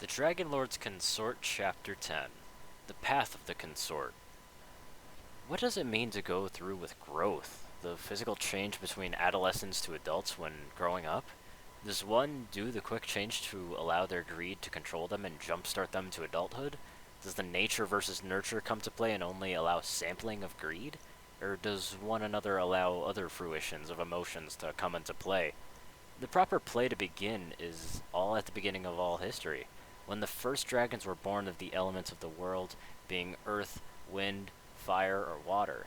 The Dragon Lord's Consort Chapter 10. The Path of the Consort. What does it mean to go through with growth? The physical change between adolescents to adults when growing up? Does one do the quick change to allow their greed to control them and jumpstart them to adulthood? Does the nature versus nurture come to play and only allow sampling of greed? Or does one another allow other fruitions of emotions to come into play? The proper play to begin is all at the beginning of all history, when the first dragons were born of the elements of the world, being earth, wind, fire, or water.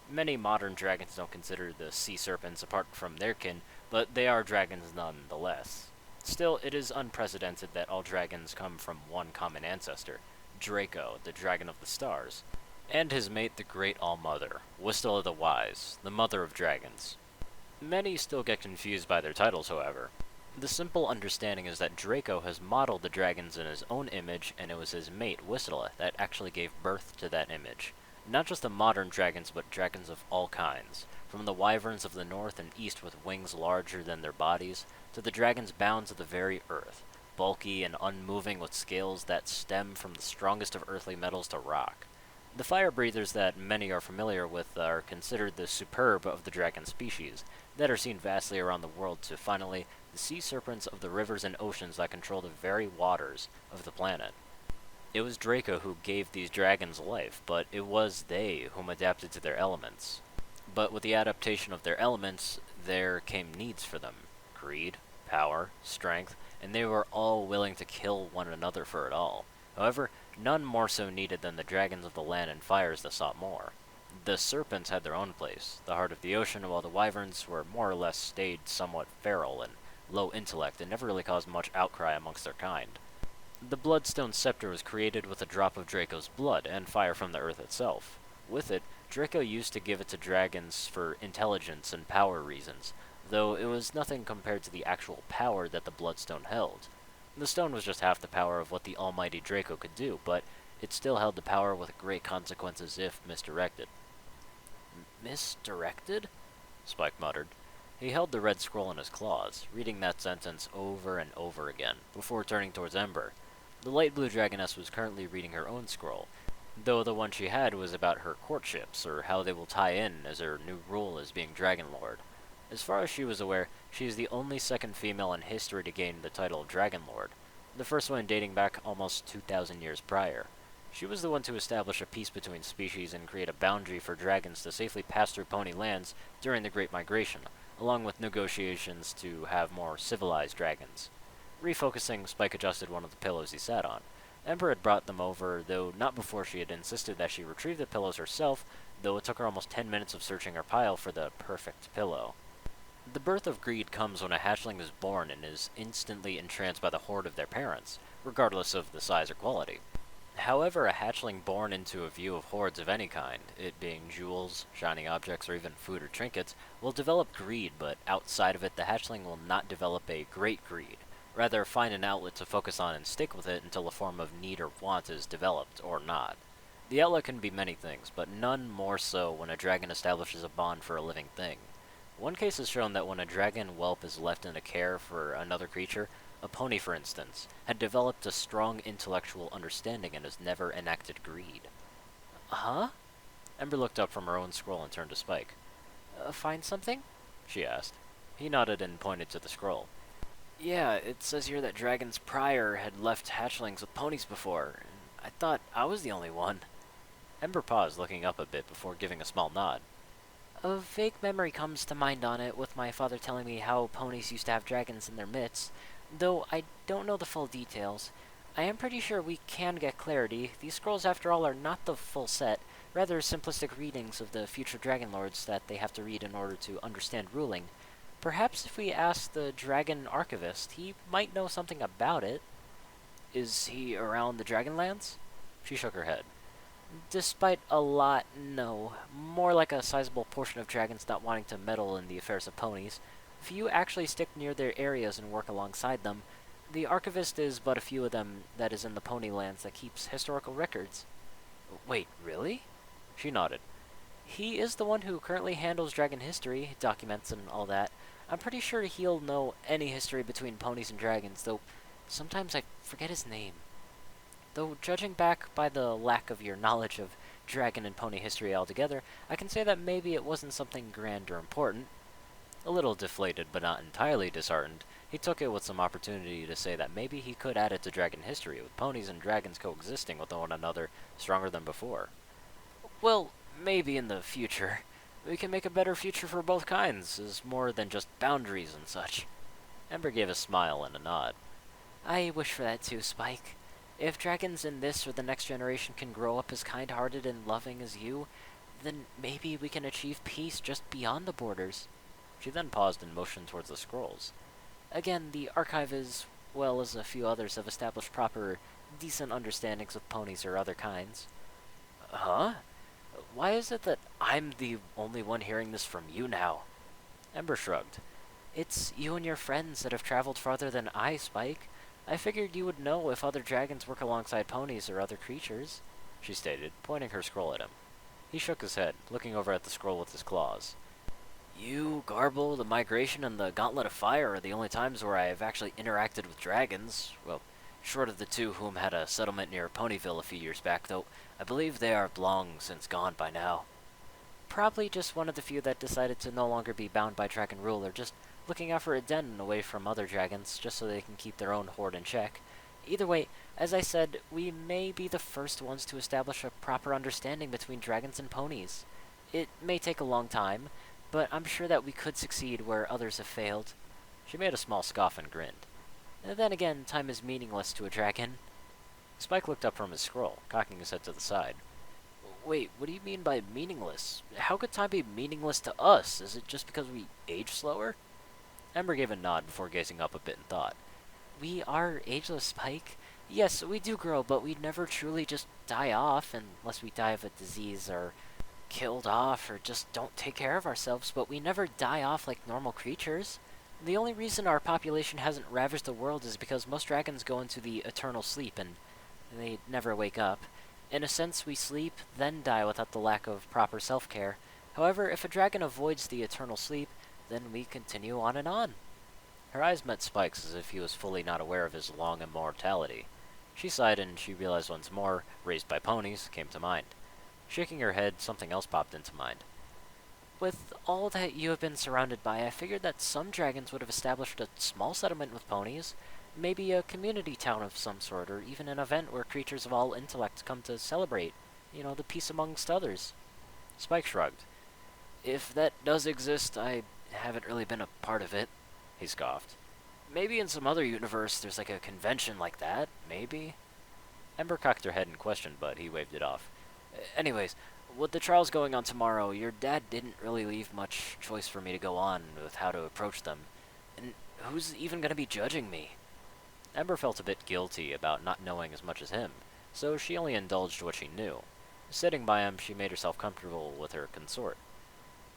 Many modern dragons don't consider the sea serpents apart from their kin, but they are dragons nonetheless. Still, it is unprecedented that all dragons come from one common ancestor, Draco, the dragon of the stars, and his mate, the Great All-Mother, Wistula the Wise, the mother of dragons. Many still get confused by their titles, however. The simple understanding is that Draco has modeled the dragons in his own image, and it was his mate, Wistula, that actually gave birth to that image. Not just the modern dragons, but dragons of all kinds, from the wyverns of the north and east with wings larger than their bodies, to the dragons bound to the very earth, bulky and unmoving with scales that stem from the strongest of earthly metals to rock. The fire breathers that many are familiar with are considered the superb of the dragon species, that are seen vastly around the world, to finally the sea serpents of the rivers and oceans that control the very waters of the planet. It was Draco who gave these dragons life, but it was they whom adapted to their elements. But with the adaptation of their elements, there came needs for them. Greed, power, strength, and they were all willing to kill one another for it all. However, none more so needed than the dragons of the land and fires that sought more. The serpents had their own place, the heart of the ocean, while the wyverns were more or less stayed somewhat feral and low intellect and never really caused much outcry amongst their kind. The Bloodstone Scepter was created with a drop of Draco's blood and fire from the earth itself. With it, Draco used to give it to dragons for intelligence and power reasons, though it was nothing compared to the actual power that the Bloodstone held. The stone was just half the power of what the almighty Draco could do, but it still held the power with great consequences if misdirected. Misdirected? Spike muttered. He held the red scroll in his claws, reading that sentence over and over again, before turning towards Ember. The light blue dragoness was currently reading her own scroll, though the one she had was about her courtships, or how they will tie in as her new role as being Dragon Lord. As far as she was aware, she is the only second female in history to gain the title of Dragon Lord, the first one dating back almost 2,000 years prior. She was the one to establish a peace between species and create a boundary for dragons to safely pass through pony lands during the Great Migration, along with negotiations to have more civilized dragons. Refocusing, Spike adjusted one of the pillows he sat on. Ember had brought them over, though not before she had insisted that she retrieve the pillows herself, though it took her almost 10 minutes of searching her pile for the perfect pillow. The birth of greed comes when a hatchling is born and is instantly entranced by the hoard of their parents, regardless of the size or quality. However, a hatchling born into a view of hoards of any kind, it being jewels, shiny objects, or even food or trinkets, will develop greed, but outside of it the hatchling will not develop a great greed. Rather, find an outlet to focus on and stick with it until a form of need or want is developed, or not. The outlet can be many things, but none more so when a dragon establishes a bond for a living thing. One case has shown that when a dragon whelp is left in a care for another creature, a pony for instance, had developed a strong intellectual understanding and has never enacted greed. Huh? Ember looked up from her own scroll and turned to Spike. Find something? She asked. He nodded and pointed to the scroll. Yeah, it says here that dragons prior had left hatchlings with ponies before, and I thought I was the only one. Ember paused, looking up a bit before giving a small nod. A vague memory comes to mind on it, with my father telling me how ponies used to have dragons in their midst, though I don't know the full details. I am pretty sure we can get clarity. These scrolls, after all, are not the full set, rather simplistic readings of the future Dragon Lords that they have to read in order to understand ruling. Perhaps if we ask the Dragon Archivist, he might know something about it. Is he around the Dragonlands? She shook her head. Despite a lot, no. More like a sizable portion of dragons not wanting to meddle in the affairs of ponies. Few actually stick near their areas and work alongside them. The Archivist is but a few of them that is in the pony lands that keeps historical records. Wait, really? She nodded. He is the one who currently handles dragon history, documents and all that. I'm pretty sure he'll know any history between ponies and dragons, though Sometimes I forget his name. Though, judging back by the lack of your knowledge of dragon and pony history altogether, I can say that maybe it wasn't something grand or important. A little deflated, but not entirely disheartened, he took it with some opportunity to say that maybe he could add it to dragon history, with ponies and dragons coexisting with one another stronger than before. Well, maybe in the future. We can make a better future for both kinds, as more than just boundaries and such. Ember gave a smile and a nod. I wish for that too, Spike. If dragons in this or the next generation can grow up as kind-hearted and loving as you, then maybe we can achieve peace just beyond the borders. She then paused and motioned towards the scrolls. Again, the archive as well as a few others have established proper, decent understandings of ponies or other kinds. Huh? Why is it that I'm the only one hearing this from you now? Ember shrugged. It's you and your friends that have traveled farther than I, Spike. I figured you would know if other dragons work alongside ponies or other creatures, she stated, pointing her scroll at him. He shook his head, looking over at the scroll with his claws. You, Garble, the Migration, and the Gauntlet of Fire are the only times where I have actually interacted with dragons. Well, short of the two whom had a settlement near Ponyville a few years back, though I believe they are long since gone by now. Probably just one of the few that decided to no longer be bound by dragon rule, or just looking out for a den away from other dragons, just so they can keep their own horde in check. Either way, as I said, we may be the first ones to establish a proper understanding between dragons and ponies. It may take a long time, but I'm sure that we could succeed where others have failed. She made a small scoff and grinned. And then again, time is meaningless to a dragon. Spike looked up from his scroll, cocking his head to the side. Wait, what do you mean by meaningless? How could time be meaningless to us? Is it just because we age slower? Ember gave a nod before gazing up a bit in thought. We are ageless, Spike. Yes, we do grow, but we never truly just die off, unless we die of a disease or killed off or just don't take care of ourselves, but we never die off like normal creatures. The only reason our population hasn't ravaged the world is because most dragons go into the eternal sleep and they never wake up. In a sense, we sleep, then die without the lack of proper self-care. However, if a dragon avoids the eternal sleep, then we continue on and on. Her eyes met Spike's as if he was fully not aware of his long immortality. She sighed and she realized once more, raised by ponies, came to mind. Shaking her head, something else popped into mind. With all that you have been surrounded by, I figured that some dragons would have established a small settlement with ponies, maybe a community town of some sort, or even an event where creatures of all intellect come to celebrate, the peace amongst others. Spike shrugged. If that does exist, I haven't really been a part of it, he scoffed. Maybe in some other universe there's like a convention like that, maybe? Ember cocked her head in question, but he waved it off. Anyways, with the trials going on tomorrow, your dad didn't really leave much choice for me to go on with how to approach them. And who's even going to be judging me? Ember felt a bit guilty about not knowing as much as him, so she only indulged what she knew. Sitting by him, she made herself comfortable with her consort.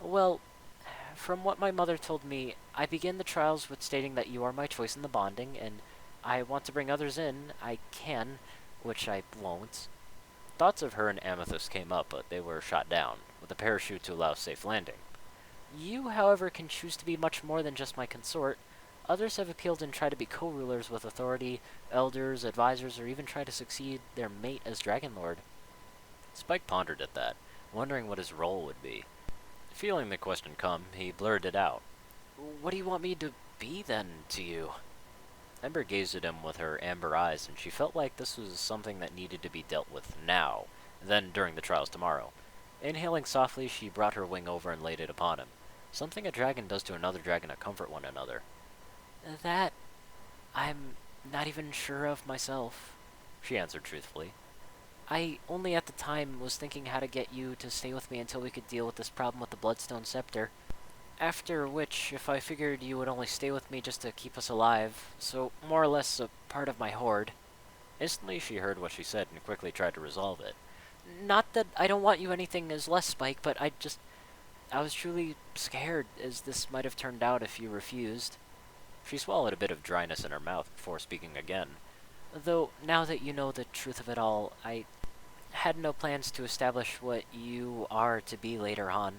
Well, from what my mother told me, I begin the trials with stating that you are my choice in the bonding, and I want to bring others in. I can, which I won't. Thoughts of her and Amethyst came up, but they were shot down, with a parachute to allow safe landing. You, however, can choose to be much more than just my consort. Others have appealed and tried to be co-rulers with authority, elders, advisors, or even try to succeed their mate as Dragon Lord. Spike pondered at that, wondering what his role would be. Feeling the question come, he blurted it out. What do you want me to be, then, to you? Ember gazed at him with her amber eyes, and she felt like this was something that needed to be dealt with now, then during the trials tomorrow. Inhaling softly, she brought her wing over and laid it upon him, something a dragon does to another dragon to comfort one another. That I'm not even sure of myself, she answered truthfully. I only at the time was thinking how to get you to stay with me until we could deal with this problem with the Bloodstone Scepter. After which, if I figured you would only stay with me just to keep us alive, so more or less a part of my horde. Instantly she heard what she said and quickly tried to resolve it. Not that I don't want you anything as less, Spike, but I was truly scared, as this might have turned out if you refused. She swallowed a bit of dryness in her mouth before speaking again. Though, now that you know the truth of it all, I had no plans to establish what you are to be later on.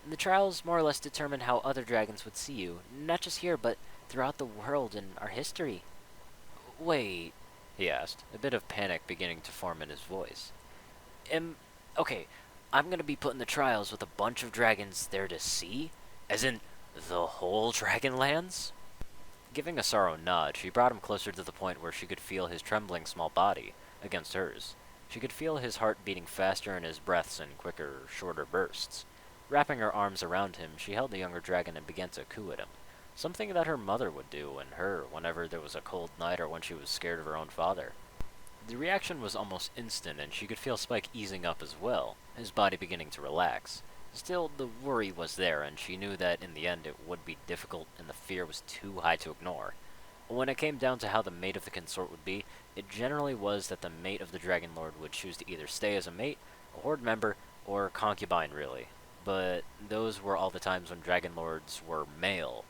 The trials more or less determine how other dragons would see you, not just here, but throughout the world and our history. Wait, he asked, a bit of panic beginning to form in his voice. Okay, I'm gonna be put in the trials with a bunch of dragons there to see? As in, the whole Dragonlands? Giving Asaro a nod, she brought him closer to the point where she could feel his trembling small body against hers. She could feel his heart beating faster and his breaths in quicker, shorter bursts. Wrapping her arms around him, she held the younger dragon and began to coo at him. Something that her mother would do, and her, whenever there was a cold night or when she was scared of her own father. The reaction was almost instant, and she could feel Spike easing up as well, his body beginning to relax. Still, the worry was there, and she knew that in the end it would be difficult, and the fear was too high to ignore. When it came down to how the mate of the consort would be, it generally was that the mate of the Dragon Lord would choose to either stay as a mate, a horde member, or concubine, really. But those were all the times when Dragon Lords were male.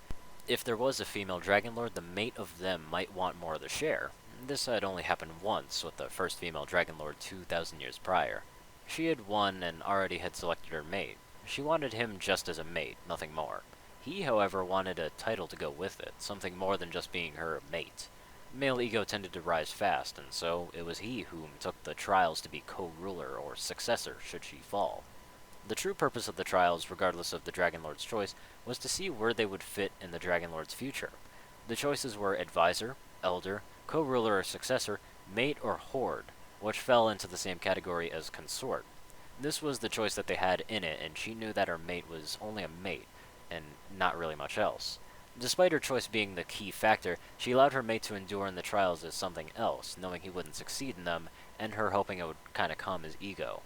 If there was a female Dragon Lord, the mate of them might want more of the share. This had only happened once with the first female Dragon Lord 2,000 years prior. She had won and already had selected her mate. She wanted him just as a mate, nothing more. He, however, wanted a title to go with it, something more than just being her mate. Male ego tended to rise fast, and so it was he whom took the trials to be co-ruler or successor should she fall. The true purpose of the trials, regardless of the Dragon Lord's choice, was to see where they would fit in the Dragon Lord's future. The choices were advisor, elder, co-ruler or successor, mate or horde, which fell into the same category as consort. This was the choice that they had in it, and she knew that her mate was only a mate, and not really much else. Despite her choice being the key factor, she allowed her mate to endure in the trials as something else, knowing he wouldn't succeed in them, and her hoping it would kinda calm his ego.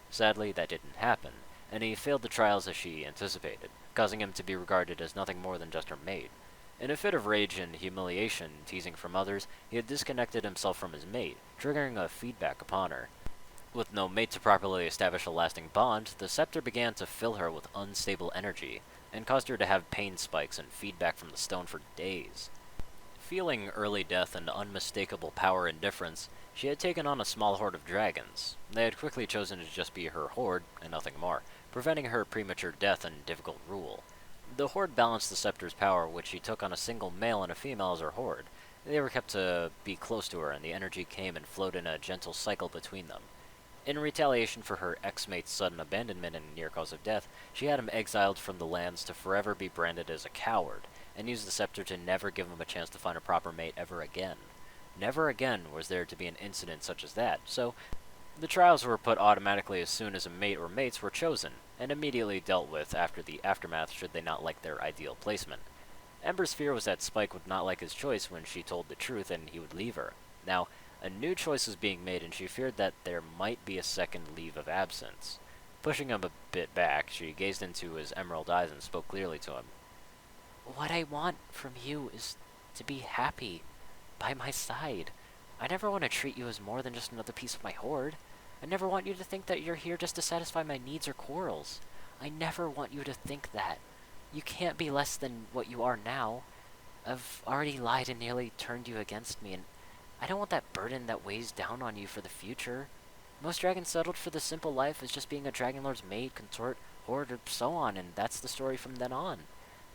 Sadly, that didn't happen, and he failed the trials as she anticipated, causing him to be regarded as nothing more than just her mate. In a fit of rage and humiliation, teasing from others, he had disconnected himself from his mate, triggering a feedback upon her. With no mate to properly establish a lasting bond, the scepter began to fill her with unstable energy, and caused her to have pain spikes and feedback from the stone for days. Feeling early death and unmistakable power indifference, she had taken on a small horde of dragons. They had quickly chosen to just be her horde, and nothing more, preventing her premature death and difficult rule. The horde balanced the scepter's power, which she took on a single male and a female as her horde. They were kept to be close to her, and the energy came and flowed in a gentle cycle between them. In retaliation for her ex-mate's sudden abandonment and near cause of death, she had him exiled from the lands to forever be branded as a coward, and used the scepter to never give him a chance to find a proper mate ever again. Never again was there to be an incident such as that, so the trials were put automatically as soon as a mate or mates were chosen, and immediately dealt with after the aftermath should they not like their ideal placement. Ember's fear was that Spike would not like his choice when she told the truth and he would leave her. Now, a new choice was being made, and she feared that there might be a second leave of absence. Pushing him a bit back, she gazed into his emerald eyes and spoke clearly to him. What I want from you is to be happy, by my side. I never want to treat you as more than just another piece of my horde. I never want you to think that you're here just to satisfy my needs or quarrels. I never want you to think that. You can't be less than what you are now. I've already lied and nearly turned you against me, and I don't want that burden that weighs down on you for the future. Most dragons settled for the simple life as just being a Dragon Lord's maid, consort, horde, or so on, and that's the story from then on.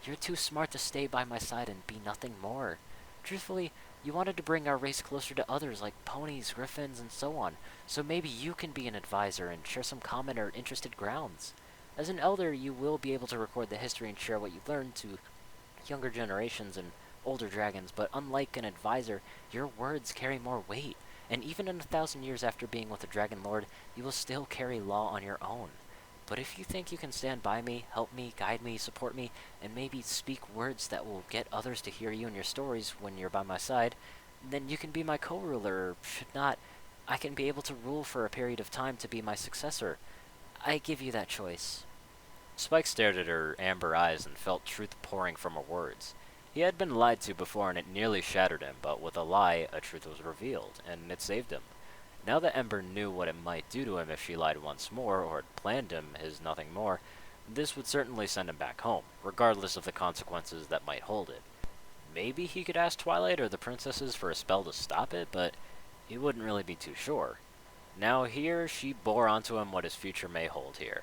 You're too smart to stay by my side and be nothing more. Truthfully, you wanted to bring our race closer to others like ponies, griffins, and so on, so maybe you can be an advisor and share some common or interested grounds. As an elder, you will be able to record the history and share what you learned to younger generations and older dragons, but unlike an advisor, your words carry more weight, and even in 1,000 years after being with the Dragon Lord, you will still carry law on your own. But if you think you can stand by me, help me, guide me, support me, and maybe speak words that will get others to hear you and your stories when you're by my side, then you can be my co-ruler, or should not, I can be able to rule for a period of time to be my successor. I give you that choice. Spike stared at her amber eyes and felt truth pouring from her words. He had been lied to before and it nearly shattered him, but with a lie, a truth was revealed, and it saved him. Now that Ember knew what it might do to him if she lied once more, or had planned him his nothing more, this would certainly send him back home, regardless of the consequences that might hold it. Maybe he could ask Twilight or the princesses for a spell to stop it, but he wouldn't really be too sure. Now here, she bore onto him what his future may hold here.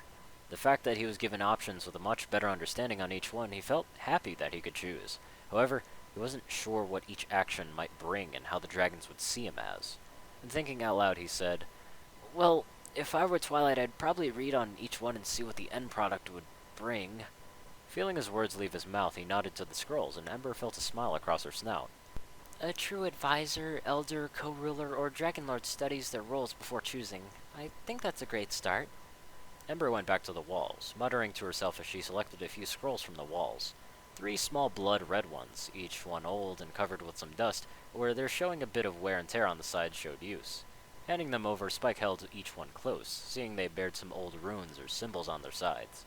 The fact that he was given options with a much better understanding on each one, he felt happy that he could choose. However, He wasn't sure what each action might bring and how the dragons would see him as. And thinking out loud, he said, "Well, if I were Twilight, I'd probably read on each one and see what the end product would bring." Feeling his words leave his mouth, he nodded to the scrolls, and Ember felt a smile across her snout. "A true advisor, elder, co-ruler, or dragon lord studies their roles before choosing. I think that's a great start." Ember went back to the walls, muttering to herself as she selected a few scrolls from the walls. 3 small blood-red ones, each one old and covered with some dust, where they're showing a bit of wear and tear on the sides showed use. Handing them over, Spike held each one close, seeing they bared some old runes or symbols on their sides.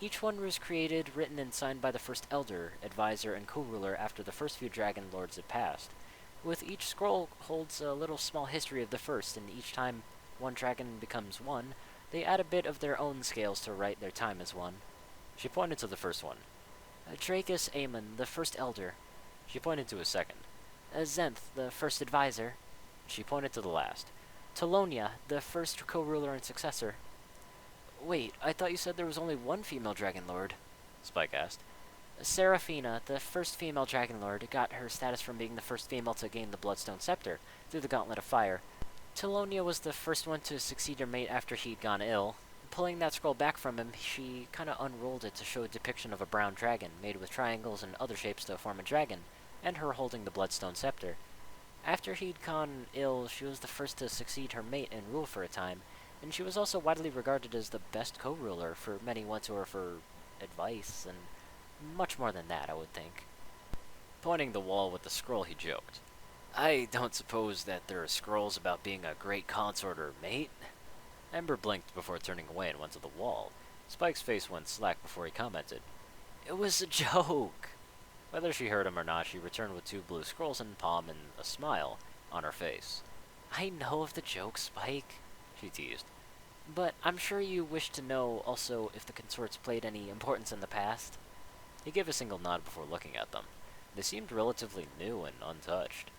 "Each one was created, written, and signed by the first elder, advisor, and co-ruler after the first few dragon lords had passed. With each scroll holds a little small history of the first, and each time one dragon becomes one, they add a bit of their own scales to write their time as one." She pointed to the first one. "Dracus Aemon, the first elder." She pointed to his second. "Zenth, the first advisor." She pointed to the last. "Talonia, the first co-ruler and successor." "Wait, I thought you said there was only one female dragon lord," Spike asked. "Seraphina, the first female dragon lord, got her status from being the first female to gain the Bloodstone Scepter through the Gauntlet of Fire. Talonia was the first one to succeed her mate after he'd gone ill. Pulling that scroll back from him, she kinda unrolled it to show a depiction of a brown dragon, made with triangles and other shapes to form a dragon, and her holding the Bloodstone Scepter. After he'd gone ill, she was the first to succeed her mate and rule for a time, and she was also widely regarded as the best co-ruler, for many went to her for advice, and much more than that, I would think." Pointing the wall with the scroll, he joked, "I don't suppose that there are scrolls about being a great consort or mate?" Ember blinked before turning away and went to the wall. Spike's face went slack before he commented, "It was a joke." Whether she heard him or not, she returned with 2 blue scrolls in palm and a smile on her face. "I know of the joke, Spike," she teased. "But I'm sure you wish to know also if the consorts played any importance in the past." He gave a single nod before looking at them. They seemed relatively new and untouched.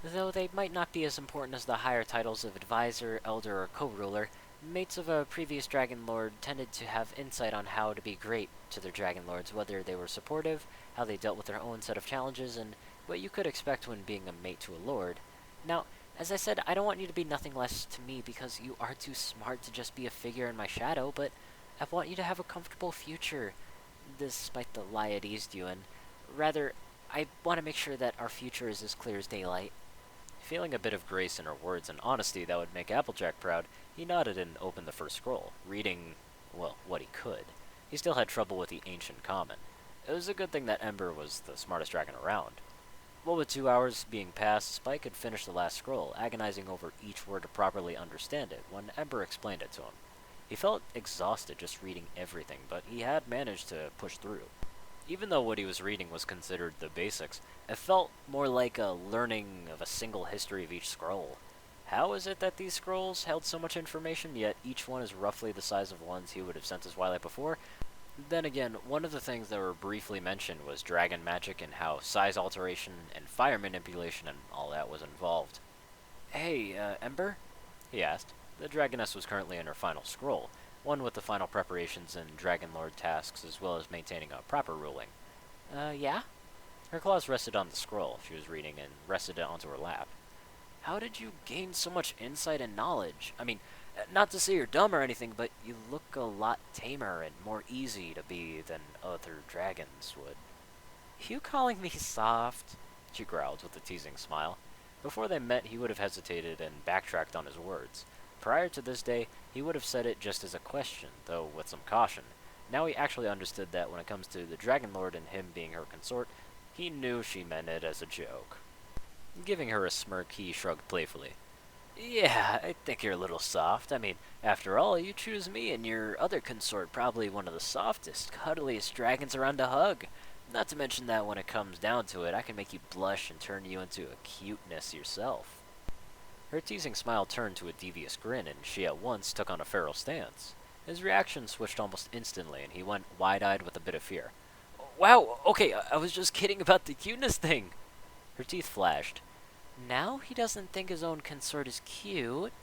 "Though they might not be as important as the higher titles of advisor, elder, or co-ruler, mates of a previous dragon lord tended to have insight on how to be great to their dragon lords, whether they were supportive, how they dealt with their own set of challenges, and what you could expect when being a mate to a lord. Now, as I said, I don't want you to be nothing less to me because you are too smart to just be a figure in my shadow, but I want you to have a comfortable future, despite the lie it eased you in. Rather, I want to make sure that our future is as clear as daylight." Feeling a bit of grace in her words and honesty that would make Applejack proud, he nodded and opened the first scroll, reading, well, what he could. He still had trouble with the ancient comin. It was a good thing that Ember was the smartest dragon around. Well, with 2 hours being passed, Spike had finished the last scroll, agonizing over each word to properly understand it, when Ember explained it to him. He felt exhausted just reading everything, but he had managed to push through. Even though what he was reading was considered the basics, it felt more like a learning of a single history of each scroll. How is it that these scrolls held so much information, yet each one is roughly the size of ones he would have sent to Twilight before? Then again, one of the things that were briefly mentioned was dragon magic and how size alteration and fire manipulation and all that was involved. "Hey, Ember?" he asked. The dragoness was currently in her final scroll, one with the final preparations and Dragon Lord tasks as well as maintaining a proper ruling. Yeah?" Her claws rested on the scroll she was reading and rested it onto her lap. "How did you gain so much insight and knowledge? I mean, not to say you're dumb or anything, but you look a lot tamer and more easy to be than other dragons would." "You calling me soft?" she growled with a teasing smile. Before they met, he would have hesitated and backtracked on his words. Prior to this day, he would have said it just as a question, though with some caution. Now he actually understood that when it comes to the Dragon Lord and him being her consort, he knew she meant it as a joke. Giving her a smirk, he shrugged playfully. "Yeah, I think you're a little soft. I mean, after all, you choose me and your other consort probably one of the softest, cuddliest dragons around to hug. Not to mention that when it comes down to it, I can make you blush and turn you into a cuteness yourself." Her teasing smile turned to a devious grin, and she at once took on a feral stance. His reaction switched almost instantly, and he went wide-eyed with a bit of fear. "Wow, okay, I was just kidding about the cuteness thing." Her teeth flashed. "Now he doesn't think his own consort is cute."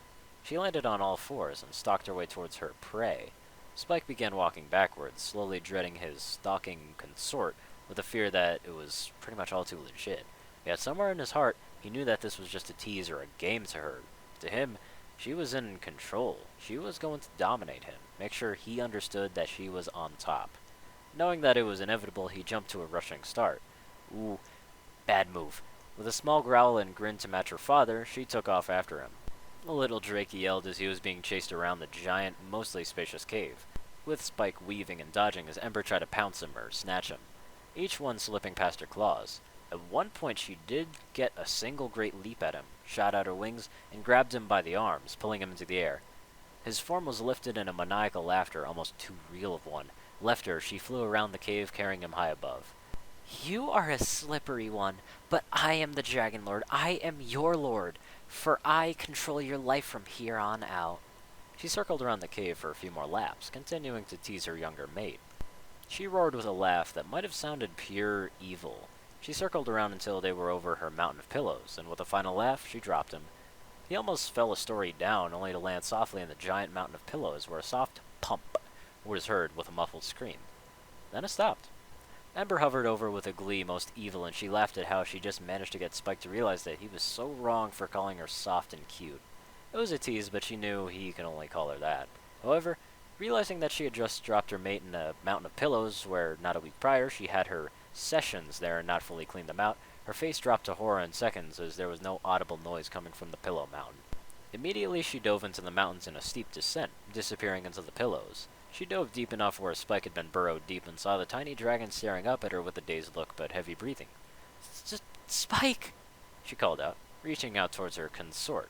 She landed on all fours and stalked her way towards her prey. Spike began walking backwards, slowly dreading his stalking consort, with the fear that it was pretty much all too legit. Yet somewhere in his heart, he knew that this was just a tease or a game to her. To him, she was in control. She was going to dominate him, make sure he understood that she was on top. Knowing that it was inevitable, he jumped to a rushing start. Ooh, bad move. With a small growl and grin to match her father, she took off after him. The little Drake yelled as he was being chased around the giant, mostly spacious cave, with Spike weaving and dodging as Ember tried to pounce him or snatch him, each one slipping past her claws. At one point she did get a single great leap at him, shot out her wings, and grabbed him by the arms, pulling him into the air. His form was lifted in a maniacal laughter, almost too real of one. Left her, she flew around the cave, carrying him high above. You are a slippery one, but I am the Dragon Lord. I am your lord, for I control your life from here on out. She circled around the cave for a few more laps, continuing to tease her younger mate. She roared with a laugh that might have sounded pure evil. She circled around until they were over her mountain of pillows, and with a final laugh, she dropped him. He almost fell a story down, only to land softly in the giant mountain of pillows, where a soft pump was heard with a muffled scream. Then it stopped. Ember hovered over with a glee most evil, and she laughed at how she just managed to get Spike to realize that he was so wrong for calling her soft and cute. It was a tease, but she knew he could only call her that. However, realizing that she had just dropped her mate in a mountain of pillows, where not a week prior she had her sessions there and not fully cleaned them out, her face dropped to horror in seconds as there was no audible noise coming from the pillow mountain. Immediately she dove into the mountains in a steep descent, disappearing into the pillows. She dove deep enough where Spike had been burrowed deep and saw the tiny dragon staring up at her with a dazed look but heavy breathing. Spike! She called out, reaching out towards her consort.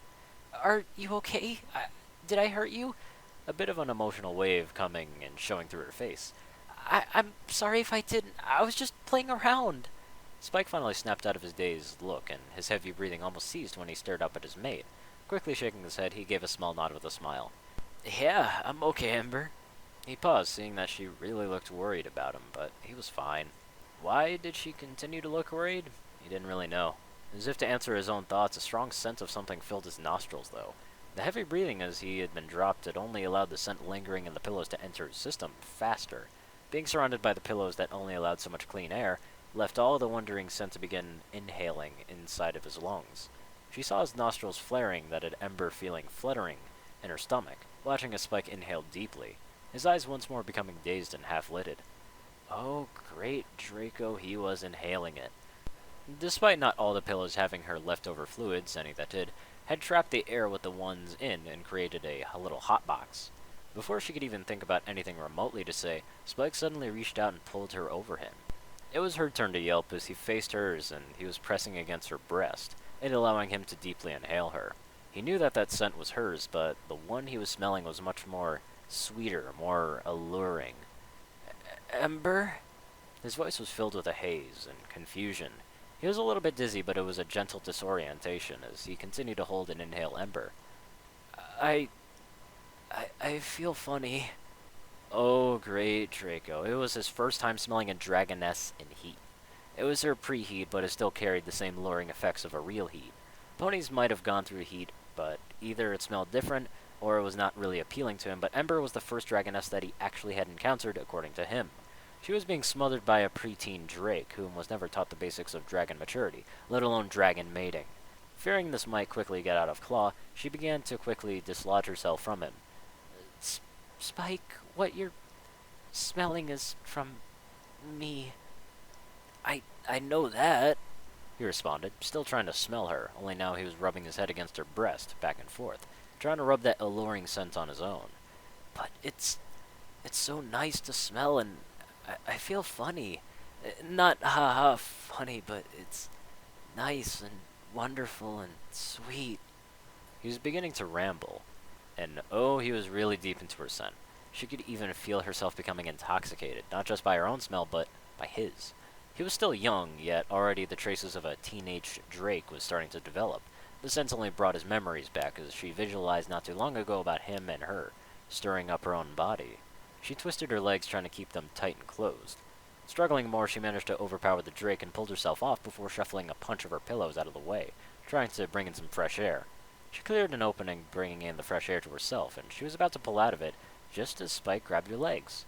Are you okay? Did I hurt you? A bit of an emotional wave coming and showing through her face. I'm sorry if I didn't. I was just playing around. Spike finally snapped out of his dazed look, and his heavy breathing almost ceased when he stared up at his mate. Quickly shaking his head, he gave a small nod with a smile. Yeah, I'm okay, Ember. He paused, seeing that she really looked worried about him, but he was fine. Why did she continue to look worried? He didn't really know. As if to answer his own thoughts, a strong scent of something filled his nostrils, though. The heavy breathing as he had been dropped had only allowed the scent lingering in the pillows to enter his system faster. Being surrounded by the pillows that only allowed so much clean air, left all the wandering scent to begin inhaling inside of his lungs. She saw his nostrils flaring, that had Ember feeling fluttering in her stomach, watching as Spike inhaled deeply, his eyes once more becoming dazed and half-lidded. Oh, great Draco, he was inhaling it. Despite not all the pillows having her leftover fluids, any that did, had trapped the air with the ones in and created a little hotbox. Before she could even think about anything remotely to say, Spike suddenly reached out and pulled her over him. It was her turn to yelp as he faced hers, and he was pressing against her breast, and allowing him to deeply inhale her. He knew that that scent was hers, but the one he was smelling was much more sweeter, more alluring. Ember? His voice was filled with a haze and confusion. He was a little bit dizzy, but it was a gentle disorientation as he continued to hold and inhale Ember. I feel funny. Oh, great Draco. It was his first time smelling a dragoness in heat. It was her preheat, but it still carried the same luring effects of a real heat. Ponies might have gone through heat, but either it smelled different, or it was not really appealing to him, but Ember was the first dragoness that he actually had encountered, according to him. She was being smothered by a preteen Drake, whom was never taught the basics of dragon maturity, let alone dragon mating. Fearing this might quickly get out of claw, she began to quickly dislodge herself from him. Spike, what you're smelling is from me. I know that, he responded, still trying to smell her, only now he was rubbing his head against her breast, back and forth, trying to rub that alluring scent on his own. But it's so nice to smell, and I feel funny. Not ha-ha funny, but it's nice and wonderful and sweet. He was beginning to ramble, and oh, he was really deep into her scent. She could even feel herself becoming intoxicated, not just by her own smell, but by his. He was still young, yet already the traces of a teenage Drake was starting to develop. The scent only brought his memories back as she visualized not too long ago about him and her, stirring up her own body. She twisted her legs, trying to keep them tight and closed. Struggling more, she managed to overpower the Drake and pulled herself off before shuffling a bunch of her pillows out of the way, trying to bring in some fresh air. She cleared an opening, bringing in the fresh air to herself, and she was about to pull out of it, just as Spike grabbed her legs.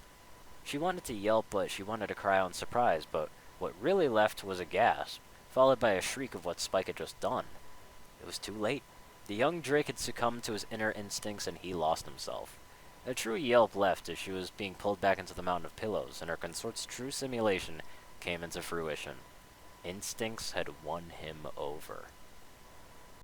She wanted to yelp, but she wanted to cry out in surprise, but What really left was a gasp, followed by a shriek of what Spike had just done. It was too late. The young Drake had succumbed to his inner instincts and he lost himself. A true yelp left as she was being pulled back into the mountain of pillows, and her consort's true simulation came into fruition. Instincts had won him over.